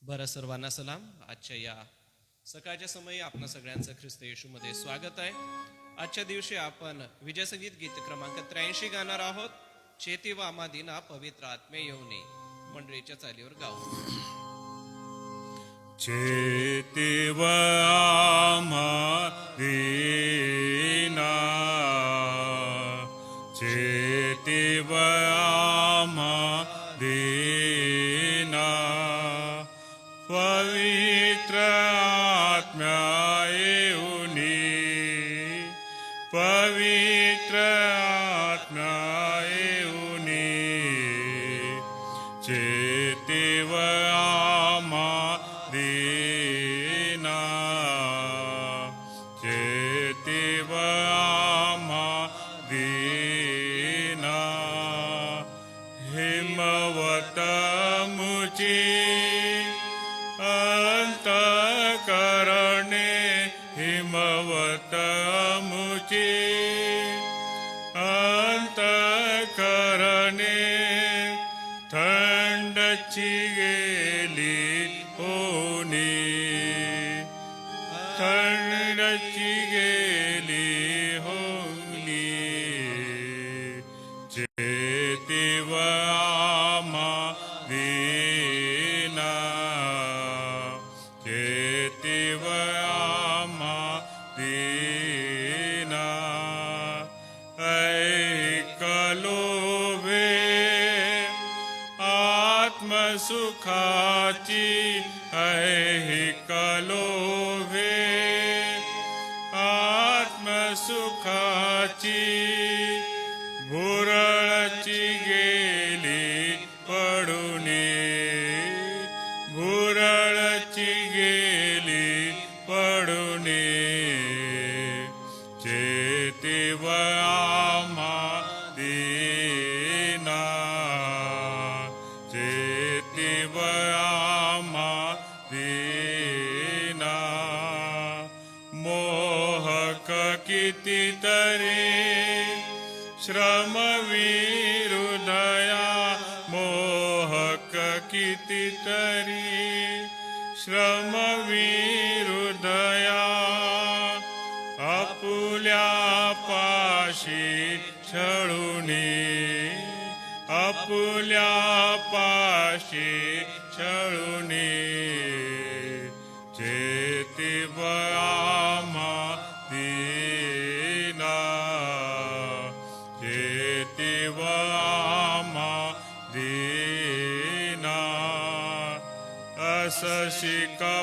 बरं, सर्वांना सलाम. आजच्या या सकाळच्या समयी आपणा सगळ्यांचं ख्रिस्त येशूमध्ये स्वागत आहे. आजच्या दिवशी आपण विजय संगीत गीत क्रमांक 83 गाणार आहोत. चेती व आमादीना पवित्र आत्मे येऊनी मंडळीच्या चालीवर गाऊ. चेती व आमादीना, चेती व आमादीना, पवित्र आत्म्या येऊनी, पवित्र आत्म्या येऊनी, चेती व आमादीना, चेती व आमादीना, हिमवत मुची अंतःकरणे, हिमवत मुची अंतःकरणे, थंडची गेली होनी, थंडची गेली होनी, चेती व आमादीना, चेती व आमादीना, ऐकलो वे आत्मसुखाची, ऐकलो वे आत्मसुखाची, भुरळची गेली पडुनी, भुरळची गेली पडुनी, चेती व आमादीना, चेती व आमादीना, मोहक कितीतरी श्रमवीर हृदया, मोहक कितीतरी श्रमवीर हृदया, आपुल्या पाशी छळुनी, आपुल्या पाशी छळुनी, चेती व आमादीना, चेती व आमादीना, असशिकपोता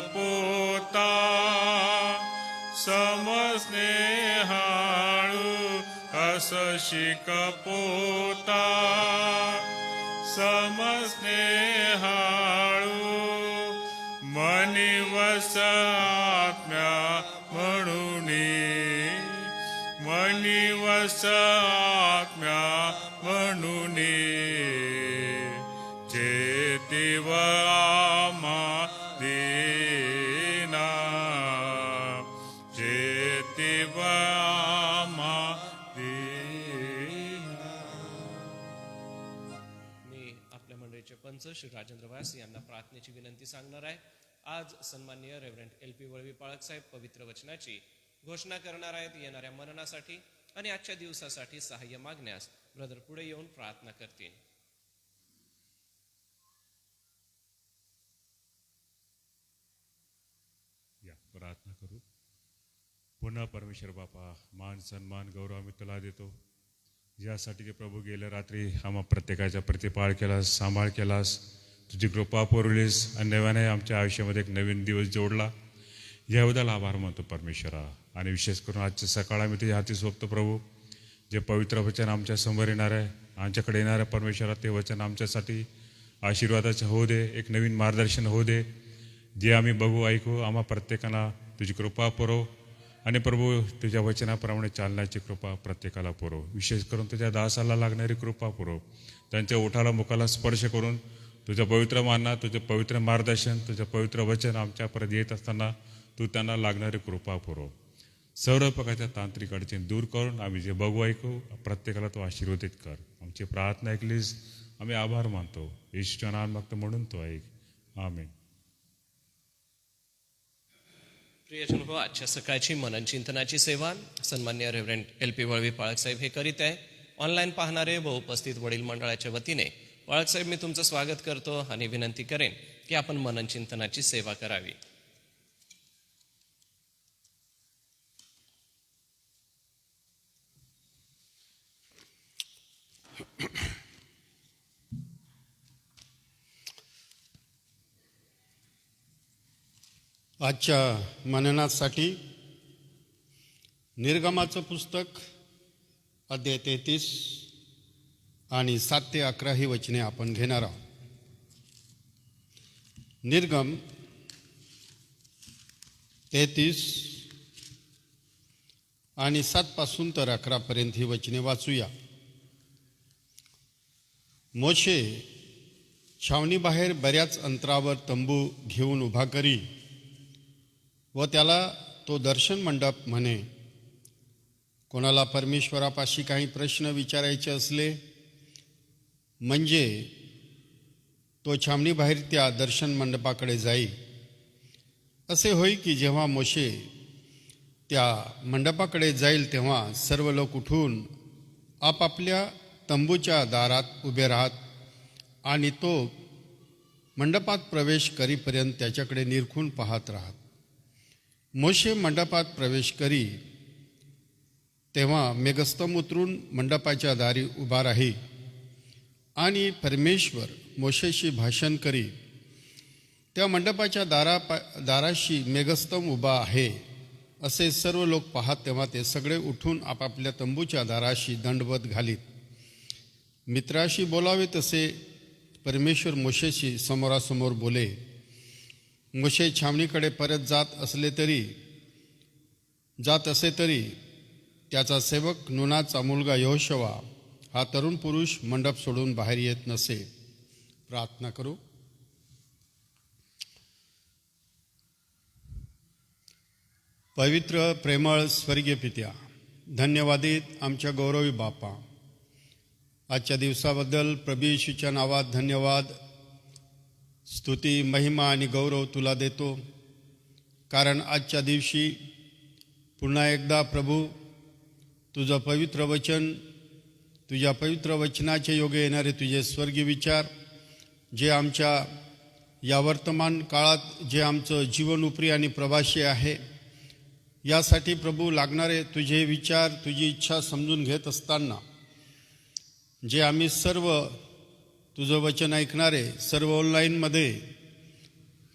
समस्नेहाळू, असशिकपोता समस्नेहाळू, मनिवस आत्म्या म्हणुनी, मनिवस आत्म्या म्हणुनी, चेती व आमादीना, चेती व आमादीना. मी आपल्या मंडळीचे पंच श्री राजेंद्र व्यास यांना प्रार्थनेची विनंती सांगणार आहे. आज सन्माननीय रेव्हरंड LP वळवी पाळक साहेब पवित्र वचनाची घोषणा करणार आहेत. येणाऱ्या मननासाठी आणि आजच्या दिवसासाठी सहाय्य मागण्यास ब्रदर पुढे येऊन प्रार्थना करतील. या प्रार्थना करू. पुन्हा परमेश्वर बापा, मान सन्मान गौरव आम्ही तुला देतो, यासाठी की प्रभू गेल्या रात्री आम्हा प्रत्येकाच्या प्रतिपाळ केलास, सांभाळ केलास, तुझी कृपा पुरवलीस, आणि नव्याने आमच्या आयुष्यामध्ये एक नवीन दिवस जोडला. याबद्दल आभार मानतो परमेश्वरा. आणि विशेष करून आजच्या सकाळ आम्ही तुझ्या हाती सोपतो प्रभू. जे पवित्र वचन आमच्या समोर येणार आहे, आमच्याकडे येणार आहे परमेश्वरा, ते वचन आमच्यासाठी आशीर्वादाचं होऊ दे, एक नवीन मार्गदर्शन होऊ दे. जे आम्ही बघू ऐकू, आम्हा प्रत्येकाला तुझी कृपा पुरव. आणि प्रभू, तुझ्या वचनाप्रमाणे चालण्याची कृपा प्रत्येकाला पुरव. विशेष करून तुझ्या दासाला लागणारी कृपा पुरव. त्यांच्या ओठाला मुखाला स्पर्श करून तुझं पवित्र मानना, तुझं पवित्र मार्गदर्शन, तुझं पवित्र वचन आमच्यापर्यंत येत असताना तू त्यांना लागणारी कृपा पुरव. सर्व प्रकारच्या तांत्रिक अडचणी दूर करून आम्ही जे बघू ऐकू प्रत्येकाला तो आशीर्वादित कर. आमची प्रार्थना ऐकलीस, आम्ही आभार मानतो. येशूच्या नाम मागतो म्हणून तो ऐक. आमेन. प्रियजन हो, आजच्या सकाळची मनन चिंतनाची सेवा सन्मान्य रेव्हरंड LP वळवी पाळक साहेब हे करीत आहे. ऑनलाईन पाहणारे व उपस्थित वडील मंडळाच्या वतीने पाळक साहेब मी तुमचं स्वागत करतो आणि विनंती करेन की आपण मनन चिंतनाची सेवा करावी. आजच्या मननासाठी निर्गमाचं पुस्तक अध्याय 33 आणि 7 ते 11 ही वचने आपण घेणार आहोत. निर्गम 33 आणि 7 पासून तर 11 पर्यंत ही वचने वाचूया. मोशे छावणीबाहेर बऱ्याच अंतरावर तंबू घेऊन उभा करी व त्याला तो दर्शन मंडप म्हणे. कोणाला परमेश्वरापाशी काही प्रश्न विचारायचे असले म्हणजे तो छावणीबाहेर त्या दर्शन मंडपाकडे जाई. असे होई की जेव्हा मोशे त्या मंडपाकडे जाईल तेव्हा सर्व लोक उठून आपापल्या तंबूच्या दारात उभे राहत आणि तो मंडपात प्रवेश करीपर्यंत त्याच्याकडे निरखून पाहत राहत. मोशे मंडपात प्रवेश करी तेव्हा मेघस्तंभ उतरून मंडपाच्या दारी उभा राही आणि परमेश्वर मोशेशी भाषण करी. त्या मंडपाच्या दाराशी मेघस्तंभ उभा आहे असे सर्व लोक पाहत तेव्हा ते सगळे उठून आपापल्या तंबूच्या दाराशी दंडवत घालीत. मित्राशी बोलावे तसे परमेश्वर मोशेशी समोरासमोर बोले. मोशे छावणीकडे परत जात असे तरी त्याचा सेवक नूनाचा मुलगा यहोशुवा हा तरुण पुरुष मंडप सोडून बाहेर येत नसे. प्रार्थना करू. पवित्र प्रेमळ स्वर्गीय पित्या, धन्यवादित आमच्या गौरवी बापा, आजच्या दिवसाबद्दल प्रभू येशूच्या नावात धन्यवाद, स्तुती, महिमा आणि गौरव तुला देतो. कारण आजच्या दिवशी पुन्हा एकदा प्रभू तुझं पवित्र वचन, तुझ्या पवित्र वचनाचे योगे येणारे तुझे स्वर्गीय विचार जे आमच्या या वर्तमान काळात जे आमचं जीवन उपरी आणि प्रवासी आहे यासाठी प्रभू लागणारे तुझे विचार, तुझी इच्छा समजून घेत असताना जे आम्ही सर्व तुझं वचन ऐकणारे सर्व ऑनलाईनमध्ये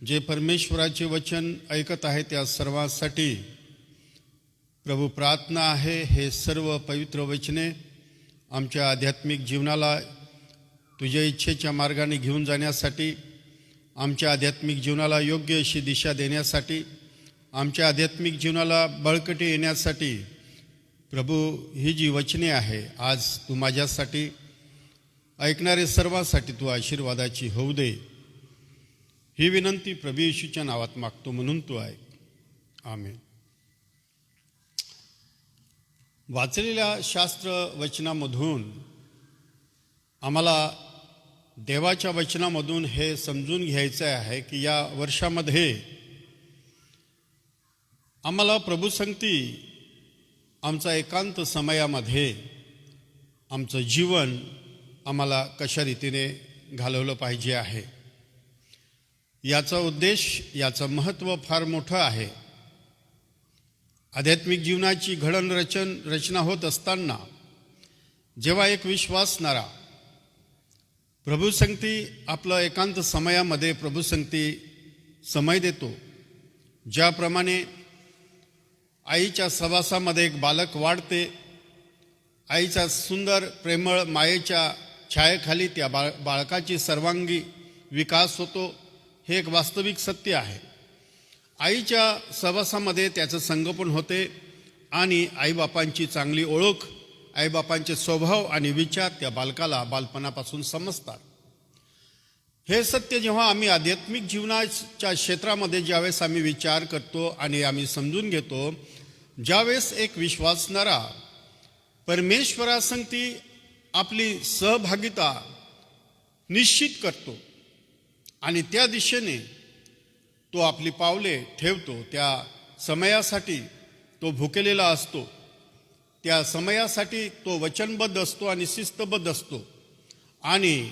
जे परमेश्वराचे वचन ऐकत आहे त्या सर्वांसाठी प्रभू प्रार्थना आहे. हे सर्व पवित्र वचने आमच्या आध्यात्मिक जीवनाला तुझ्या इच्छेच्या मार्गाने घेऊन जाण्यासाठी, आमच्या आध्यात्मिक जीवनाला योग्य अशी दिशा देण्यासाठी, आमच्या आध्यात्मिक जीवनाला बळकटी येण्यासाठी प्रभू ही जी वचने आहे आज तू माझ्यासाठी ऐकणारे सर्वांसाठी तू आशीर्वादाची होऊ दे. ही विनंती प्रभू येशूच्या नावात मागतो म्हणून तू ऐक. आमेन. वाचलेल्या शास्त्र वचनामधून आम्हाला देवाच्या वचनामधून हे समजून घ्यायचं आहे की या वर्षामध्ये आम्हाला प्रभू संगती आमचा एकांत समयामध्ये आमचं जीवन आम्हाला कशा रीतीने घालवलं पाहिजे आहे. याचा उद्देश, याचं महत्त्व फार मोठं आहे. आध्यात्मिक जीवनाची रचना होत असताना जेव्हा एक विश्वासणारा प्रभू संगती आपलं एकांत समयामध्ये प्रभू संगती समय देतो, ज्याप्रमाणे आईच्या सहवासामध्ये एक बालक वाढते, आईचा सुंदर प्रेमळ मायेच्या छायेखाली त्या बाळकाची सर्वांगी विकास होतो. हे एक वास्तविक सत्य आहे. आईच्या सहवासामध्ये त्याचं संगोपन होते आणि आईबापांची चांगली ओळख, आईबापांचे स्वभाव आणि विचार त्या बालकाला बालपणापासून समजतात. हे सत्य जेव्हा आम्ही आध्यात्मिक जीवनाच्या क्षेत्रामध्ये ज्यावेळेस आम्ही विचार करतो आणि आम्ही समजून घेतो, ज्यावेळेस एक विश्वासणारा परमेश्वरासंगती आपली सहभागिता निश्चित करतो आणि त्या दिशेने तो आपली पावले ठेवतो, त्या समयासाठी तो भुकेलेला असतो, त्या समयासाठी तो वचनबद्ध असतो आणि शिस्तबद्ध असतो आणि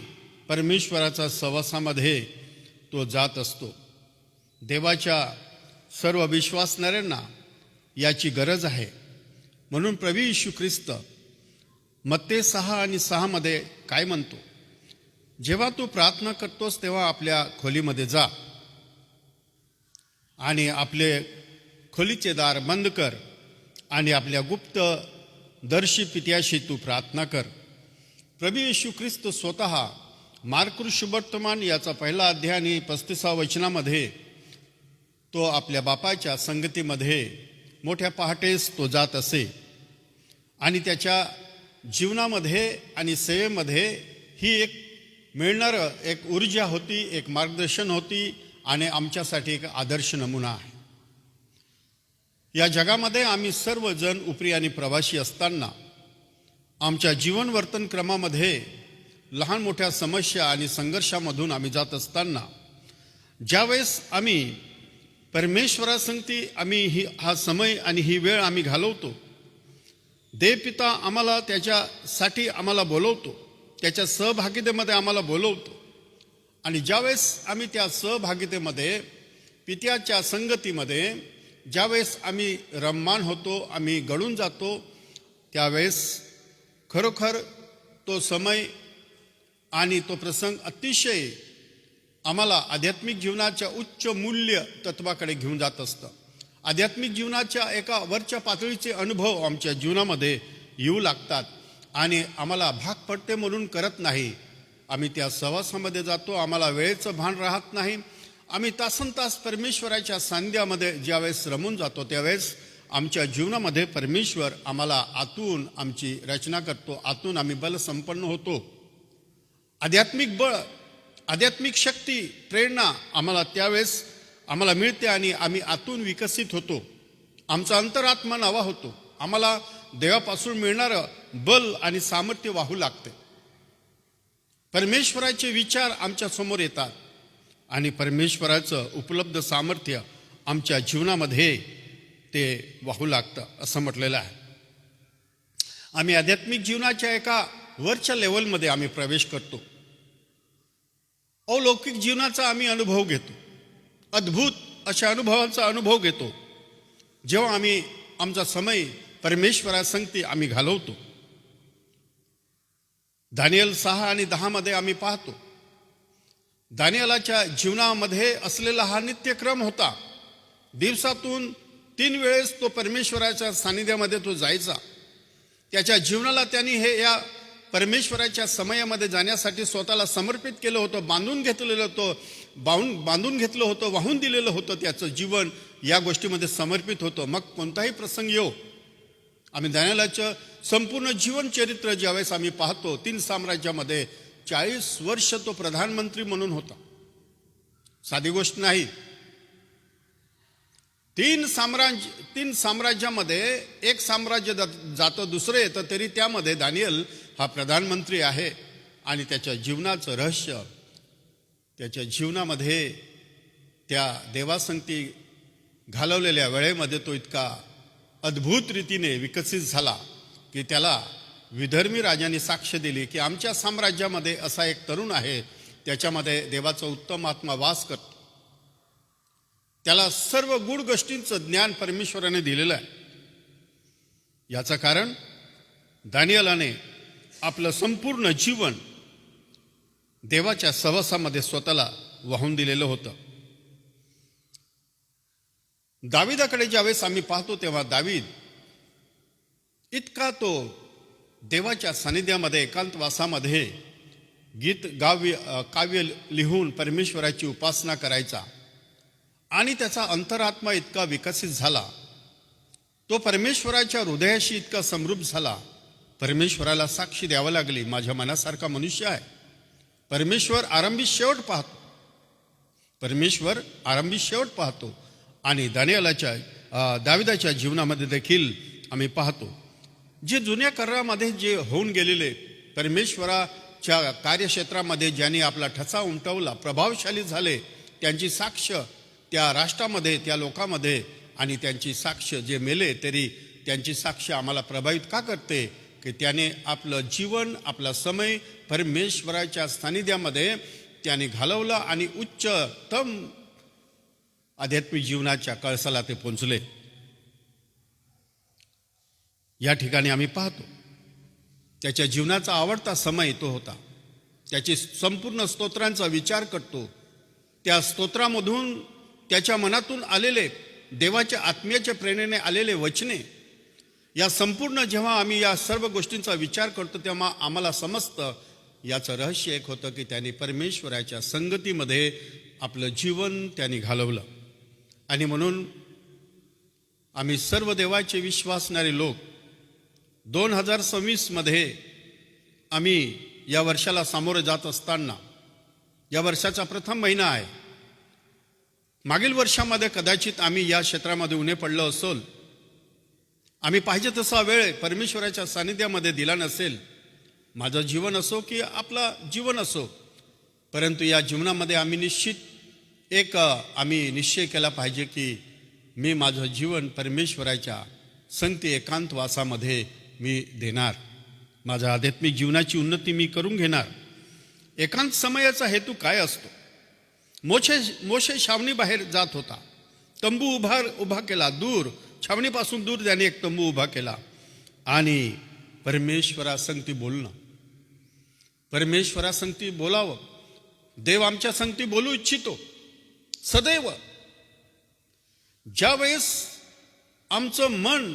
परमेश्वराच्या सहवासामध्ये तो जात असतो. देवाच्या सर्व विश्वासणाऱ्यांना याची गरज आहे. म्हणून प्रभू येशू ख्रिस्त मत्ते 6:6 मध्ये काय म्हणतो? जेव्हा तू प्रार्थना करतोस तेव्हा आपल्या खोलीमध्ये जा आणि आपले खोलीचे दार बंद कर आणि आपल्या गुप्त दर्शी पित्याशी तू प्रार्थना कर. प्रभू येशू ख्रिस्त स्वतः मार्क शुभवर्तमान याचा 1 अध्याय आणि 35 वचनामध्ये तो आपल्या बापाच्या संगतीमध्ये मोठ्या पहाटेस तो जात असे आणि त्याच्या जीवनामध्ये आणि सेवेमध्ये ही एक मिळणारं एक ऊर्जा होती, एक मार्गदर्शन होती आणि आमच्यासाठी एक आदर्श नमुना आहे. या जगामध्ये आम्ही सर्वजण उपरी आणि प्रवासी असताना आमच्या जीवन वर्तन क्रमामध्ये लहान मोठ्या समस्या आणि संघर्षामधून आम्ही जात असताना ज्यावेळेस आम्ही परमेश्वरासंगती आम्ही हा समय आणि ही वेळ आम्ही घालवतो, देवपिता आम्हाला त्याच्यासाठी आम्हाला बोलवतो, त्याच्या सहभागितेमध्ये आम्हाला बोलवतो आणि ज्यावेळेस आम्ही त्या सहभागितेमध्ये पित्याच्या संगतीमध्ये ज्यावेळेस आम्ही रममाण होतो, आम्ही गळून जातो, त्यावेळेस खरोखर तो समय आणि तो प्रसंग अतिशय आम्हाला आध्यात्मिक जीवनाच्या उच्च मूल्य तत्वाकडे घेऊन जात असतं. आध्यात्मिक जीवनाच्या एका वरच्या पातळीचे अनुभव आमच्या जीवनामध्ये येऊ लागतात आणि आम्हाला भाग पडते म्हणून करत नाही. आम्ही त्या सहवासामध्ये जातो, आम्हाला वेळेचं भान राहत नाही. आम्ही तासनतास परमेश्वराच्या सान्निध्यामध्ये ज्यावेळेस रमून जातो त्यावेळेस आमच्या जीवनामध्ये परमेश्वर आम्हाला आतून आमची रचना करतो, आतून आम्ही बलसंपन्न होतो. आध्यात्मिक बळ, आध्यात्मिक शक्ती, प्रेरणा आम्हाला त्यावेळेस आम्हाला मिळते आणि आम्ही आतून विकसित होतो. आमचा अंतरात्मा नवा होतो. आम्हाला देवापासून मिळणारं बल आणि सामर्थ्य वाहू लागते. परमेश्वराचे विचार आमच्या समोर येतात आणि परमेश्वराचं उपलब्ध सामर्थ्य आमच्या जीवनामध्ये ते वाहू लागतं असं म्हटलेलं आहे. आम्ही आध्यात्मिक जीवनाच्या एका वरच्या लेवलमध्ये आम्ही प्रवेश करतो. अलौकिक जीवनाचा आम्ही अनुभव घेतो, अद्भुत अशा अनुभवाचा अनुभव घेतो जेव्हा आम्ही आमचा समय परमेश्वरासंगती आम्ही घालवतो. दानिएल 6 आणि 10 मध्ये आम्ही पाहतो दानिएलाच्या जीवनामध्ये असलेला हा नित्यक्रम होता. दिवसातून 3 वेळेस तो परमेश्वराच्या सानिध्यामध्ये तो जायचा. त्याच्या जीवनाला त्यांनी या परमेश्वराच्या समयामध्ये जाण्यासाठी स्वतःला समर्पित केलं होतं, बांधून घेतलेलं होतं, वाहून दिलेलं होतं. त्याचं जीवन या गोष्टीमध्ये समर्पित होतं. मग कोणताही प्रसंग येऊ, आम्ही दानिएलाचं संपूर्ण जीवन चरित्र ज्यावेळेस आम्ही पाहतो, 3 साम्राज्यामध्ये 40 वर्ष तो प्रधानमंत्री म्हणून होता. साधी गोष्ट नाही. 3 साम्राज्यामध्ये एक साम्राज्य जातं, दुसरं येतं, तरी त्यामध्ये दानिएल हा प्रधानमंत्री आहे आणि त्याच्या जीवनाचं रहस्य, त्याच्या जीवनामध्ये त्या देवासंगती घालवलेल्या वेळेमध्ये तो इतका अद्भुत रीतीने विकसित झाला की त्याला विधर्मी राजांनी साक्ष दिली की आमच्या साम्राज्यामध्ये असा एक तरुण आहे, त्याच्यामध्ये देवाचा उत्तम आत्मा वास करतो. त्याला सर्व गूढ गोष्टींचं ज्ञान परमेश्वराने दिलेलं आहे. याचं कारण दानिएलाने आपलं संपूर्ण जीवन देवाच्या सहवासामध्ये स्वतःला वाहून दिलेलं होतं. दाविदाकडे ज्यावेळेस आम्ही पाहतो तेव्हा दावीद इतका तो देवाच्या सानिध्यामध्ये एकांतवासामध्ये गीत काव्य लिहून परमेश्वराची उपासना करायचा आणि त्याचा अंतरात्मा इतका विकसित झाला, तो परमेश्वराच्या हृदयाशी इतका समरूप झाला. परमेश्वराला साक्षी द्यावं लागली, माझ्या मनासारखा मनुष्य आहे. परमेश्वर आरंभी शेवट पाहतो. आणि दाविदाच्या जीवनामध्ये देखील आम्ही पाहतो जे जुन्या करारामध्ये जे होऊन गेलेले, परमेश्वराच्या कार्यक्षेत्रामध्ये ज्यांनी आपला ठसा उमटवला, प्रभावशाली झाले, त्यांची साक्ष त्या राष्ट्रामध्ये, त्या लोकांमध्ये आणि त्यांची साक्ष, जे मेले तरी त्यांची साक्ष आम्हाला प्रभावित का करते? की त्याने आपलं जीवन, आपला समय परमेश्वराच्या सानिध्यामध्ये त्याने घालवला आणि उच्चतम आध्यात्मिक जीवनाच्या कळसाला ते पोहोचले. या ठिकाणी आम्ही पाहतो त्याच्या जीवनाचा आवडता समय तो होता. त्याची संपूर्ण स्तोत्रांचा विचार करतो. त्या स्तोत्रामधून त्याच्या मनातून आलेले, देवाच्या आत्म्याच्या प्रेरणेने आलेले वचने, या संपूर्ण जेव्हा आम्ही या सर्व गोष्टींचा विचार करतो तेव्हा आम्हाला समजतं याचं रहस्य एक होतं की त्यांनी परमेश्वराच्या संगतीमध्ये आपलं जीवन त्यांनी घालवलं. आणि म्हणून आम्ही सर्व देवाचे विश्वासणारे लोक 2026 मध्ये आम्ही या वर्षाला सामोरे जात असताना, या वर्षाचा प्रथम महिना आहे. मागील वर्षामध्ये कदाचित आम्ही या क्षेत्रामध्ये उणे पडलो असेल, आम्ही पाहिजे तसा वेळ परमेश्वराच्या सानिध्यामध्ये दिला नसेल, माझं जीवन असो की आपला जीवन असो, परंतु या जीवनामध्ये आम्ही आम्ही निश्चय केला पाहिजे की मी माझं जीवन परमेश्वराच्या संगती एकांतवासामध्ये मी देणार. माझ्या आध्यात्मिक जीवनाची उन्नती मी करून घेणार. एकांत समयाचा हेतू काय असतो? मोशे छावणी बाहेर जात होता. तंबू उभा केला. दूर, छावणीपासून दूर त्याने एक तंबू उभा केला आणि परमेश्वरासंगती बोलणं, परमेश्वरासंगती बोलावं. देव आमच्या संगती बोलू इच्छितो सदैव. ज्यावेळेस आमचं मन,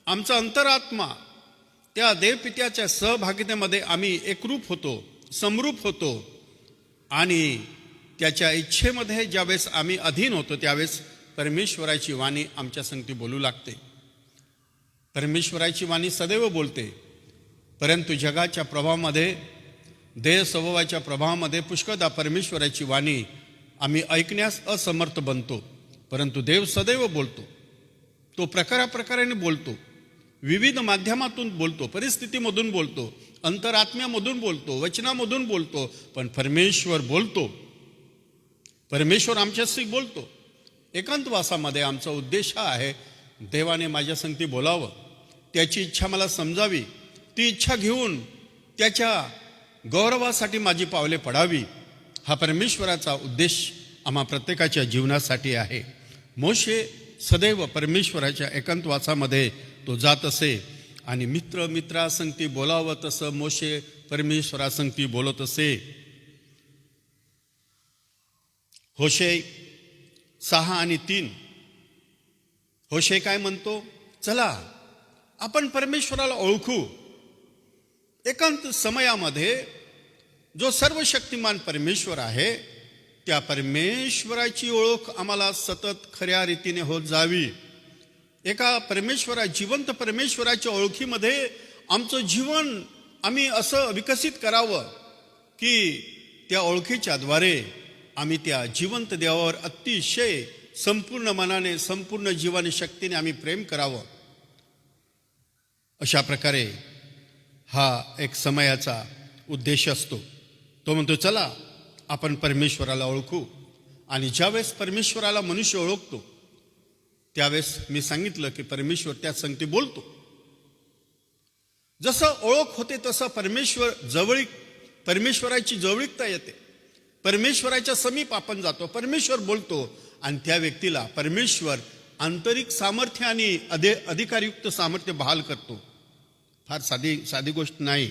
आमचा अंतरात्मा त्या देवपित्याच्या सहभागितेमध्ये आम्ही एकरूप होतो, समरूप होतो आणि त्याच्या इच्छेमध्ये ज्यावेळेस आम्ही अधीन होतो त्यावेळेस परमेश्वराची वाणी आमच्या संगती बोलू लागते. परमेश्वराची वाणी सदैव बोलते. परंतु जगाच्या प्रभावामध्ये, देह स्वभावाच्या प्रभावामध्ये पुष्कळदा परमेश्वराची वाणी आम्ही ऐकण्यास असमर्थ बनतो. परंतु देव सदैव बोलतो. तो प्रकाराने बोलतो, विविध माध्यमातून बोलतो, परिस्थितीमधून बोलतो, अंतरात्म्यामधून बोलतो, वचनामधून बोलतो. पण परमेश्वर बोलतो. परमेश्वर आमच्याशी बोलतो. एकांतवासामध्ये आमचा उद्देश हा आहे, देवाने माझ्या संगती बोलावं, त्याची इच्छा मला समजावी, ती इच्छा घेऊन त्याच्या गौरवासाठी माझी पावले पडावी. हा परमेश्वराचा उद्देश आम्हा प्रत्येकाच्या जीवनासाठी आहे. मोशे सदैव परमेश्वराच्या एकांतवासामध्ये तो जात असे आणि मित्रासंगती बोलावं तसं मोशे परमेश्वरासंगती बोलत असे. होशे 6 आणि 3 होशे काय म्हणतो? चला आपण परमेश्वराला ओळखू. एकांत समयामध्ये जो सर्वशक्तिमान परमेश्वर आहे त्या परमेश्वराची ओळख आम्हाला सतत खऱ्या रीतीने होत जावी. एका जिवंत परमेश्वराच्या ओळखीमध्ये आमचं जीवन आम्ही असं विकसित करावं की त्या ओळखीच्या द्वारे आम्ही त्या जिवंत देवावर अतिशय संपूर्ण मनाने, संपूर्ण जीवाने, शक्तीने आम्ही प्रेम करावं. अशा प्रकारे हा एक समयाचा उद्देश असतो. तो म्हणतो चला आपण परमेश्वराला ओळखू. आणि ज्यावेळेस परमेश्वराला मनुष्य ओळखतो त्यावेळेस मी सांगितलं की परमेश्वर त्या संगती बोलतो. जसं ओळख होते तसं परमेश्वराची जवळीकता येते. परमेश्वराच्या समीप आपण जातो, परमेश्वर बोलतो आणि त्या व्यक्तीला परमेश्वर आंतरिक सामर्थ्य आणि अधिकारयुक्त सामर्थ्य बहाल करतो. फार साधी गोष्ट नाही,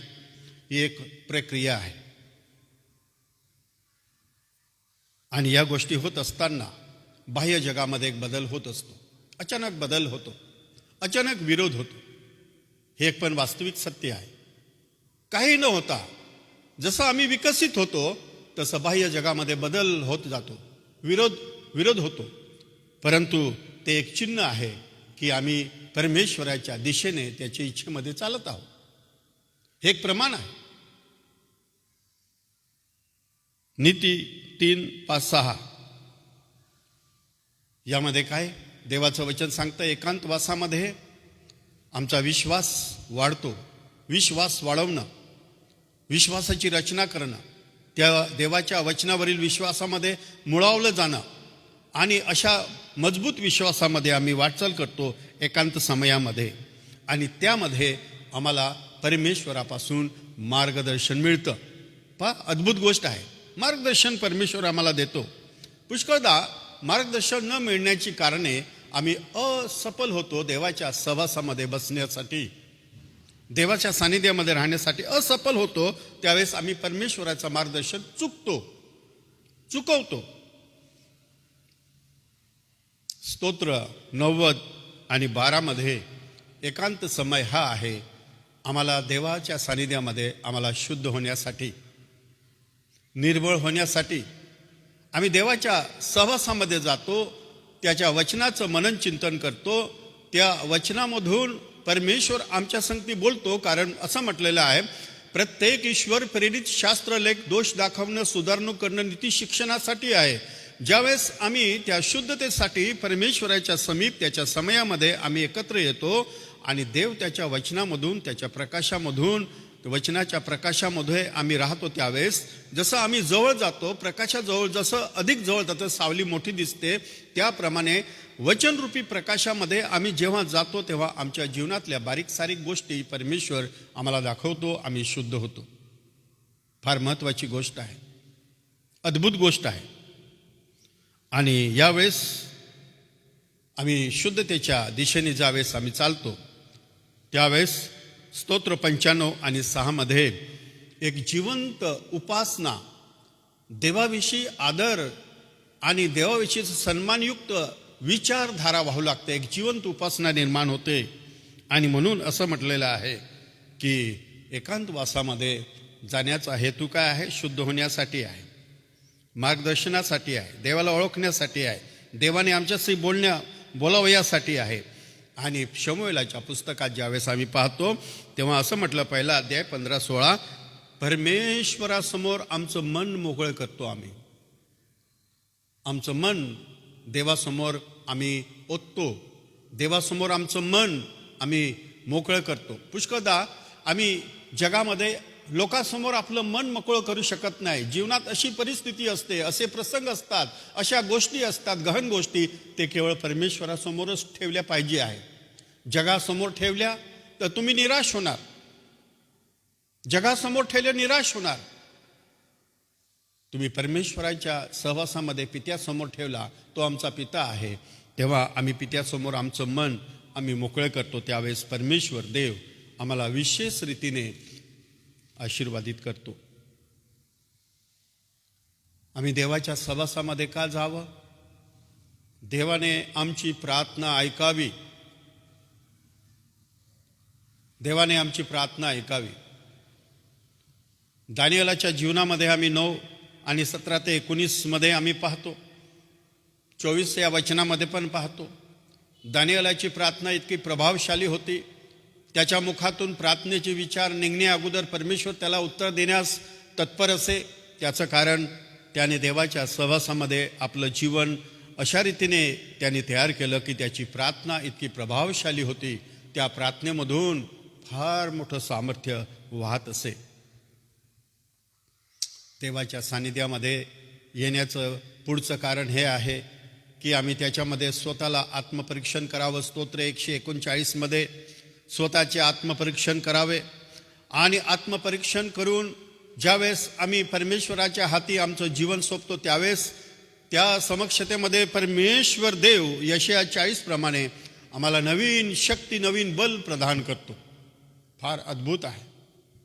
ही एक प्रक्रिया आहे. आणि या गोष्टी होत असताना बाह्य जगामध्ये एक बदल होत असतो. अचानक बदल होतो, अचानक विरोध होतो. हे एक पण वास्तविक सत्य आहे. काही न होता जसं आम्ही विकसित होतो तसं बाह्य जगामध्ये बदल होत जातो, विरोध होतो. परंतु ते एक चिन्ह आहे की आम्ही परमेश्वराच्या दिशेने त्याच्या इच्छेमध्ये चालत आहोत. हे एक प्रमाण आहे. नीती 3:5-6 यामध्ये काय देवाचं वचन सांगतं? एकांतवासामध्ये आमचा विश्वास वाढतो. विश्वास वाढवणं, विश्वासाची रचना करणं, त्या देवाच्या वचनावरील विश्वासामध्ये मुळावलं जाणं आणि अशा मजबूत विश्वासामध्ये आम्ही वाटचाल करतो एकांत समयामध्ये, आणि त्यामध्ये आम्हाला परमेश्वरापासून मार्गदर्शन मिळतं. पहा, अद्भुत गोष्ट आहे. मार्गदर्शन परमेश्वर आम्हाला देतो. पुष्कळदा मार्गदर्शन न मिळण्याची कारणे आम्ही असफल होतो. देवाच्या सहवासामध्ये बसण्यासाठी, देवाच्या सानिध्यामध्ये राहण्यासाठी असफल होतो. त्यावेळेस आम्ही परमेश्वराचं मार्गदर्शन चुकवतो. स्तोत्र 90 आणि 12 मध्ये एकांत समय हा आहे आम्हाला देवाच्या सानिध्यामध्ये आम्हाला शुद्ध होण्यासाठी, निर्मळ होण्यासाठी. आम्ही देवाच्या सहवासामध्ये जातो, त्याच्या वचनाचं मनन चिंतन करतो. त्या वचनामधून परमेश्वर आमच्या संगती बोलतो. कारण असं म्हटलेलं आहे, प्रत्येक ईश्वर प्रेरित शास्त्रलेख दोष दाखवणं, सुधारणूक करणं नीती शिक्षणासाठी आहे. ज्यावेळेस आम्ही त्या शुद्धतेसाठी परमेश्वराच्या समीप त्याच्या समयामध्ये आम्ही एकत्र येतो आणि देव त्याच्या वचनामधून, त्याच्या प्रकाशामधून, वचनाच्या प्रकाशामध्ये आम्ही राहतो, त्यावेळेस जसं आम्ही जवळ जातो, प्रकाशाजवळ जसं अधिक जवळ जातं, सावली मोठी दिसते, त्याप्रमाणे वचनरूपी प्रकाशामध्ये आम्ही जेव्हा जातो तेव्हा आमच्या जीवनातल्या बारीक सारीक गोष्टी परमेश्वर आम्हाला दाखवतो, आम्ही शुद्ध होतो. फार महत्त्वाची गोष्ट आहे, अद्भुत गोष्ट आहे. आणि यावेळेस आम्ही शुद्धतेच्या दिशेने ज्यावेळेस आम्ही चालतो, त्यावेळेस स्तोत्र 95 आणि 6 मध्ये एक जिवंत उपासना, देवाविषयी आदर आणि देवाविषयी सन्मानयुक्त विचारधारा वाहू लागते. एक जिवंत उपासना निर्माण होते. आणि म्हणून असं म्हटलेलं आहे की एकांतवासामध्ये जाण्याचा हेतू काय आहे? शुद्ध होण्यासाठी आहे, मार्गदर्शनासाठी आहे, देवाला ओळखण्यासाठी आहे, देवाने आमच्याशी बोलावयासाठी आहे. आणि शमूएलाच्या पुस्तकात ज्यावेळेस आम्ही पाहतो तेव्हा असं म्हटलं, पहिला अध्याय 15-16, परमेश्वरासमोर आमचं मन मोकळं करतो आम्ही. आमचं मन देवासमोर आम्ही ओततो, देवासमोर आमचं मन आम्ही मोकळं करतो. पुष्कळदा आम्ही जगामध्ये लोकांसमोर आपलं मन मोकळं करू शकत नाही. जीवनात अशी परिस्थिती असते, असे प्रसंग असतात, अशा गोष्टी असतात, गहन गोष्टी, ते केवळ परमेश्वरासमोरच ठेवल्या पाहिजे आहे. जगासमोर ठेवल्या तर तुम्ही निराश होणार, जगासमोर ठेवल्या निराश होणार. तुम्ही परमेश्वराच्या सहवासामध्ये पित्यासमोर ठेवला, तो आमचा पिता आहे, तेव्हा आम्ही पित्यासमोर आमचं मन आम्ही मोकळं करतो. त्यावेळेस परमेश्वर देव आम्हाला विशेष रीतीने आशीर्वादित करतो. आम्ही देवाच्या सहवासामध्ये का जावं? देवाने आमची प्रार्थना ऐकावी, देवाने आमची प्रार्थना ऐकावी. दानिएलाच्या जीवनामध्ये आम्ही 9 आणि 17 ते 19 मध्ये आम्ही पाहतो, 24 या वचनामध्ये पण पाहतो. दानिएलाची प्रार्थना इतकी प्रभावशाली होती, त्याच्या मुखातून प्रार्थनेचे विचार निघण्या अगोदर परमेश्वर त्याला उत्तर देण्यास तत्पर असे. त्याचं कारण त्याने देवाच्या सहवासामध्ये आपलं जीवन अशा रीतीने त्याने तयार केलं की त्याची प्रार्थना इतकी प्रभावशाली होती. त्या प्रार्थनेमधून फार मोठं सामर्थ्य वाहत असे. देवाच्या सानिध्यामध्ये येण्याचं पुढचं कारण हे आहे की आम्ही त्याच्यामध्ये स्वतःला आत्मपरीक्षण करावं. स्तोत्र 139 मध्ये स्वतःचे आत्मपरीक्षण करावे. आणि आत्मपरीक्षण करून ज्यावेळेस आम्ही परमेश्वराच्या हाती आमचं जीवन सोपतो, त्यावेळेस त्या समक्षतेमध्ये परमेश्वर देव यशाया 40 प्रमाणे आम्हाला नवीन शक्ती, नवीन बल प्रदान करतो. फार अद्भुत आहे.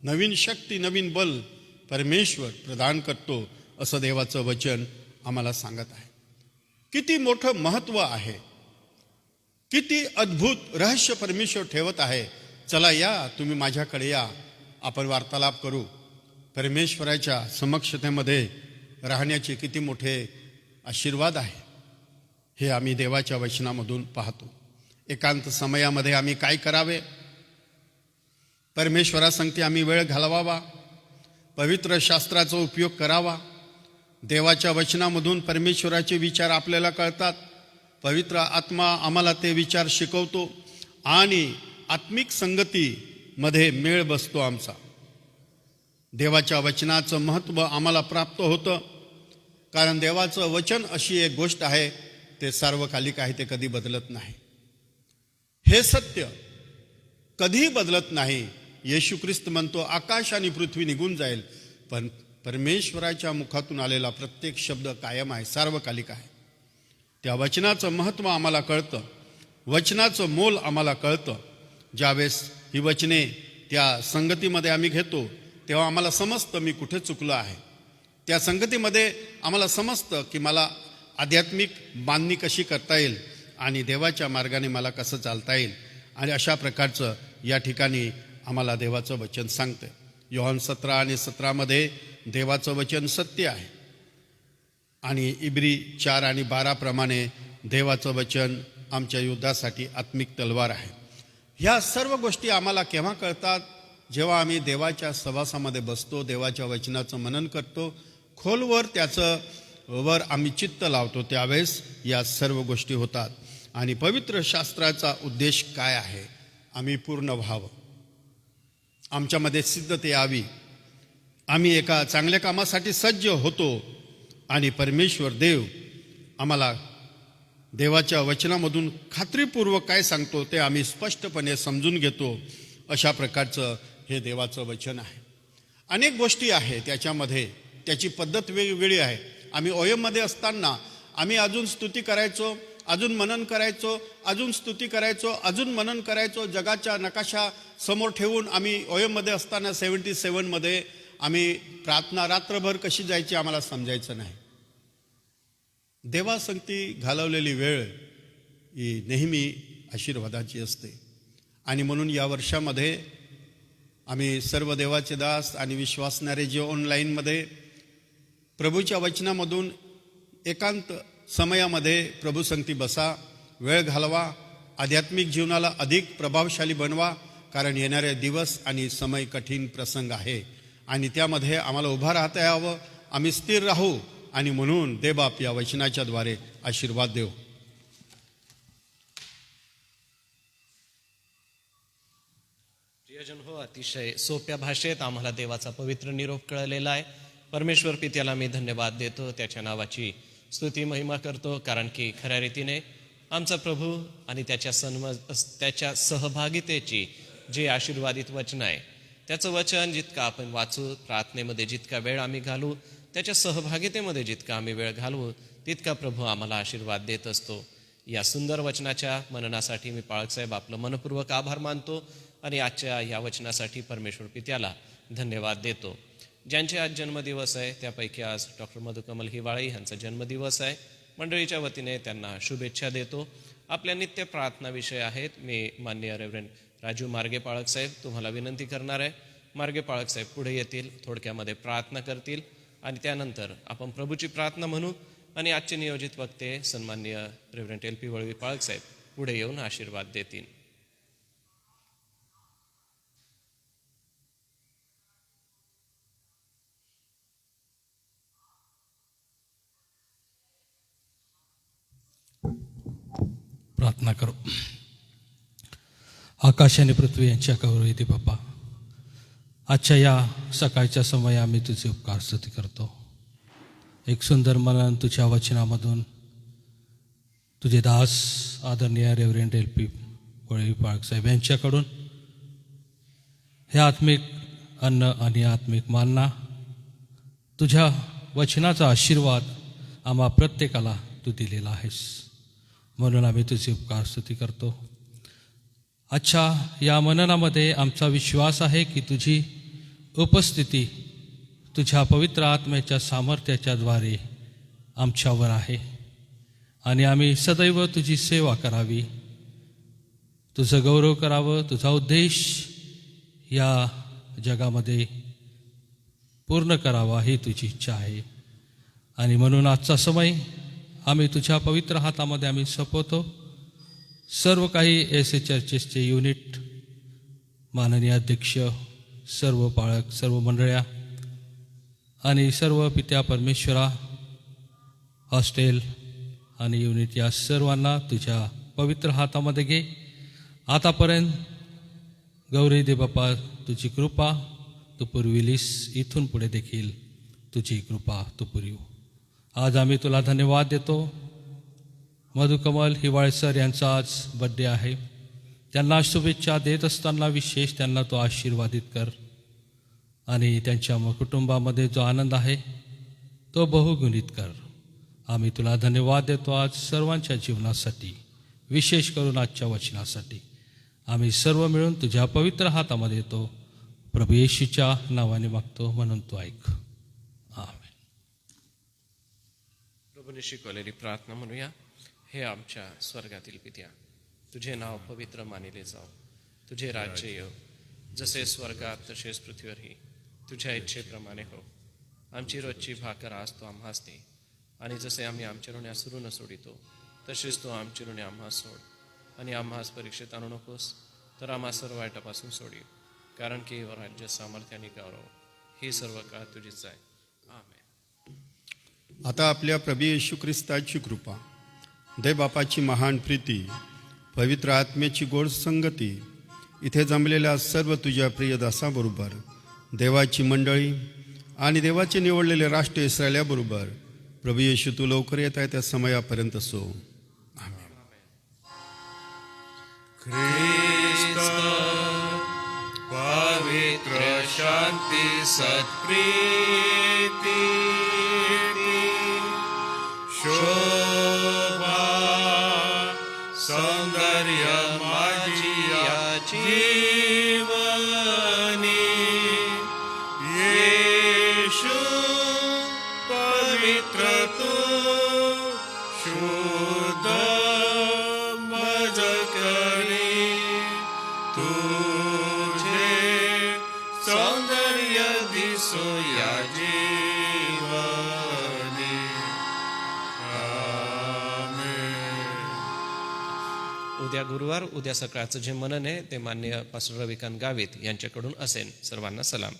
नवीन शक्ती, नवीन बल परमेश्वर प्रदान करतो, असं देवाचं वचन आम्हाला सांगत आहे. किती मोठं महत्त्व आहे, किती अद्भुत रहस्य परमेश्वर ठेवत आहे. चला या, तुम्ही माझ्याकडे या, आपण वार्तालाप करू. परमेश्वराच्या समक्षतेमध्ये राहण्याचे किती मोठे आशीर्वाद आहे हे आम्ही देवाच्या वचनामधून पाहतो. एकांत समयामध्ये आम्ही काय करावे? परमेश्वरासंगती आम्ही वेळ घालवावा, पवित्र शास्त्राचा उपयोग करावा. देवाच्या वचनामधून परमेश्वराचे विचार आपल्याला कळतात. पवित्र आत्मा आम्हाला ते विचार शिकवतो आणि आत्मिक संगतीमध्ये मेळ बसतो आमचा. देवाच्या वचनाचं महत्त्व आम्हाला प्राप्त होतं, कारण देवाचं वचन अशी एक गोष्ट आहे ते सार्वकालिक आहे, ते कधी बदलत नाही. हे सत्य कधीही बदलत नाही. येशू ख्रिस्त म्हणतो आकाश आणि पृथ्वी निघून जाईल, पण परमेश्वराच्या मुखातून आलेला प्रत्येक शब्द कायम आहे, सार्वकालिक आहे. त्या वचनाचं महत्त्व आम्हाला कळतं, वचनाचं मोल आम्हाला कळतं. ज्यावेळेस ही वचने त्या संगतीमध्ये आम्ही घेतो तेव्हा आम्हाला समजतं मी कुठे चुकलो आहे. त्या संगतीमध्ये आम्हाला समजतं की मला आध्यात्मिक बांधणी कशी करता येईल आणि देवाच्या मार्गाने मला कसं चालता येईल. आणि अशा प्रकारचं या ठिकाणी आम्हाला देवाचं वचन सांगतं. योहान 17 आणि 17 देवाचं वचन सत्य आहे आणि इब्री 4 आणि 12 प्रमाणे देवाचं वचन आमच्या युद्धासाठी आत्मिक तलवार आहे. ह्या सर्व गोष्टी आम्हाला केव्हा कळतात? जेव्हा आम्ही देवाच्या सहवासामध्ये बसतो, देवाच्या वचनाचं मनन करतो, खोलवर त्याचं वर आम्ही चित्त लावतो, त्यावेळेस या सर्व गोष्टी होतात. आणि पवित्र शास्त्राचा उद्देश काय आहे? आम्ही पूर्ण व्हावं, आमच्यामध्ये सिद्धता यावी, आम्ही एका चांगल्या कामासाठी सज्ज होतो आणि परमेश्वर देव आम्हाला देवाच्या वचनामधून खात्रीपूर्वक काय सांगतो ते आम्ही स्पष्टपणे समजून घेतो. अशा प्रकारचं हे देवाचं वचन आहे. अनेक गोष्टी आहे त्याच्यामध्ये, त्याची पद्धत वेगवेगळी आहे. आम्ही ओयममध्ये असताना आम्ही अजून स्तुती करायचो, अजून मनन करायचो, अजून स्तुती करायचो, अजून मनन करायचो. जगाच्या नकाशा समोर ठेवून आम्ही ओयममध्ये असताना 77 आम्ही प्रार्थना रात्रभर कशी जायची आम्हाला समजायचं नाही. देवासंगती घालवलेली वेळ ही नेहमी आशीर्वादाची असते. आणि म्हणून या वर्षामध्ये आम्ही सर्व देवाचे दास आणि विश्वासणारे जे ऑनलाईनमध्ये प्रभूच्या वचनामधून एकांत समयामध्ये प्रभूसंगती बसा, वेळ घालवा, आध्यात्मिक जीवनाला अधिक प्रभावशाली बनवा. कारण येणारे दिवस आणि समय कठीण प्रसंग आहे आणि त्यामध्ये आम्हाला उभा राहता यावं, आम्ही स्थिर राहू. आणि म्हणून देवबाप या वचनाच्या द्वारे आशीर्वाद देव. प्रियजन हो, अतिशय सोप्या भाषेत आम्हाला देवाचा पवित्र निरोप कळलेला आहे. परमेश्वर पित्याला मी धन्यवाद देतो, त्याच्या नावाची स्तुती महिमा करतो. कारण की खऱ्या रीतीने आमचा प्रभू आणि त्याच्या सहभागितेची जे आशीर्वादित वचन आहे, त्याचं वचन जितकं आपण वाचू, प्रार्थनेमध्ये जितका वेळ आम्ही घालू, त्याच्या सहभागितेमध्ये जितका आम्ही वेळ घालवू, तितका प्रभू आम्हाला आशीर्वाद देत असतो. या सुंदर वचनाच्या मननासाठी मी पाळकसाहेब आपलं मनपूर्वक आभार मानतो आणि आजच्या या वचनासाठी परमेश्वर पित्याला धन्यवाद देतो. ज्यांचे आज जन्मदिवस आहे त्यापैकी आज डॉक्टर मधुकमल हिवाळे यांचा जन्मदिवस आहे. मंडळीच्या वतीने त्यांना शुभेच्छा देतो. आपल्या नित्य प्रार्थना विषय आहेत. मी माननीय रेव्हरंड राजू मार्गे पाळकसाहेब तुम्हाला विनंती करणार आहे. मार्गे पाळकसाहेब पुढे येतील, थोडक्यामध्ये प्रार्थना करतील आणि त्यानंतर आपण प्रभूची प्रार्थना म्हणू आणि आजचे नियोजित वक्ते सन्माननीय रेव्हरंड LP वळवी पाळकसाहेब पुढे येऊन आशीर्वाद देतील. प्रार्थना करू. आकाश आणि पृथ्वी यांच्या गौरव येते बाप्पा, आजच्या या सकाळच्या समय आम्ही तुझे उपकार स्तुती करतो. एक सुंदर मनन तुझ्या वचनामधून तुझे दास आदरणीय रेव्हरंड LP वळवी पाळकसाहेब यांच्याकडून हे आत्मिक अन्न आणि आत्मिक मानना, तुझ्या वचनाचा आशीर्वाद आम्हा प्रत्येकाला तू दिलेला आहेस. म्हणून आम्ही तुझी उपकार स्तुती करतो. अच्छा, या मननामध्ये आमचा विश्वास आहे की तुझी उपस्थिती तुझ्या पवित्र आत्म्याच्या सामर्थ्याच्या द्वारे आमच्यावर आहे आणि आम्ही सदैव तुझी सेवा करावी, तुझं गौरव करावं. तुझा उद्देश या जगामध्ये पूर्ण करावा ही तुझी इच्छा आहे. आणि म्हणून आजचा समय आम्ही तुझ्या पवित्र हातामध्ये आम्ही सोपवतो. सर्व काही एस चर्चेसचे युनिट, माननीय अध्यक्ष, सर्व पाळक, सर्व मंडळ्या आणि सर्व पित्या परमेश्वरा, हॉस्टेल आणि युनिट या सर्वांना तुझ्या पवित्र हातामध्ये घे. आतापर्यंत गौरी दे बाप्पा, तुझी कृपा तू पुरविलीस, इथून पुढे देखील तुझी कृपा तू पुरवू. आज आम्ही तुला धन्यवाद देतो मधुकमल हिवाळसर यांचा आज बड्डे आहे. त्यांना शुभेच्छा देत असताना विशेष त्यांना तो आशीर्वादित कर आणि त्यांच्या कुटुंबामध्ये जो आनंद आहे तो बहुगुणित कर. आम्ही तुला धन्यवाद देतो आज सर्वांच्या जीवनासाठी, विशेष करून आजच्या वचनासाठी. आम्ही सर्व मिळून तुझ्या पवित्र हातामध्ये येतो. प्रभू येशूच्या नावाने मागतो म्हणून तू ऐक. आमेन. प्रभूने शिकवलेली प्रार्थना म्हणूया. हे आमच्या स्वर्गातील पित्या, तुझे नाव पवित्र मानिले जाओ. तुझे राज्य येव, जसे स्वर्गात तसेच पृथ्वीवरही. तुझ्या इच्छेप्रमाणे हो. आमची रोजची भाकर आज तो आम्हास दे, आणि जसे आम्ही आमच्या ऋणी ऋण सोडितो तसेच तो आमची ऋणी आम्हास सोड. आणि आम्हास परीक्षेत आणू नकोस, तर आम्हा सर्व वाईटापासून सोडीव. कारण की राज्य, सामर्थ्य आणि गौरव ही सर्व काळ तुझीच आहे. आमेन. आता आपल्या प्रभू येशू ख्रिस्ताची कृपा, देवबापाची महान प्रीती, पवित्र आत्म्याची गोड संगती, इथे जमलेल्या सर्व तुझ्या प्रिय दासाबरोबर, देवाची मंडळी आणि देवाचे निवडलेले राष्ट्र इस्रायल्याबरोबर, प्रभू येशू तू लवकर येत आहे त्या समयापर्यंत सो. आमेन. पवित्र शांती सत्प्रीती शोभा सौंदर्य माझी या जीवनी येशू पवित्र तू शुद्ध मज करी तुझे सौंदर्य दिसो या जीवनी. उद्या गुरुवार, उद्या सकाळचं जे मनन आहे ते माननीय पास्टर रविकांत गावित यांच्याकडून असेल. सर्वांना सलाम.